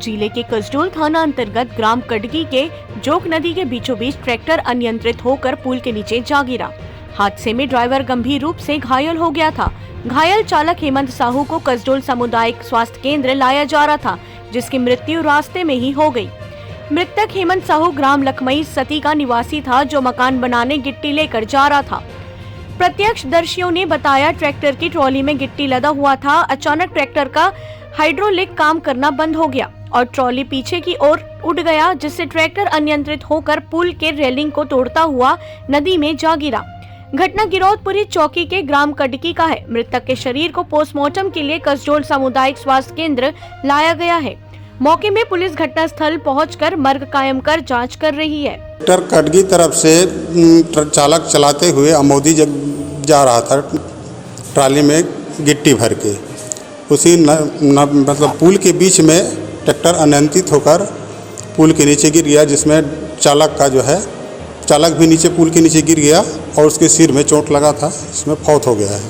जिले के कसडोल थाना अंतर्गत ग्राम कटगी के जोक नदी के बीचों बीच ट्रैक्टर अनियंत्रित होकर पुल के नीचे जा गिरा। हादसे में ड्राइवर गंभीर रूप से घायल हो गया था। घायल चालक हेमंत साहू को कसडोल सामुदायिक स्वास्थ्य केंद्र लाया जा रहा था, जिसकी मृत्यु रास्ते में ही हो गई। मृतक हेमंत साहू ग्राम लखमई सती का निवासी था, जो मकान बनाने गिट्टी लेकर जा रहा था। प्रत्यक्षदर्शियों ने बताया, ट्रैक्टर की ट्रॉली में गिट्टी लदा हुआ था। अचानक ट्रैक्टर का हाइड्रोलिक काम करना बंद हो गया और ट्रॉली पीछे की ओर उड़ गया, जिससे ट्रैक्टर अनियंत्रित होकर पुल के रेलिंग को तोड़ता हुआ नदी में जा गिरा। घटना गिरौदपुरी चौकी के ग्राम कटकी का है। मृतक के शरीर को पोस्टमार्टम के लिए कसडोल सामुदायिक स्वास्थ्य केंद्र लाया गया है। मौके में पुलिस घटनास्थल पहुंचकर मर्ग कायम कर जांच कर रही है। ट्रैक्टर कटगी तरफ से चालक चलाते हुए अमोदी जा रहा था, ट्राली में गिट्टी भर के। उसी मतलब पुल के बीच में ट्रैक्टर अनियंत्रित होकर पुल के नीचे गिर गया, जिसमें चालक भी नीचे पुल के नीचे गिर गया और उसके सिर में चोट लगा था, इसमें फौत हो गया है।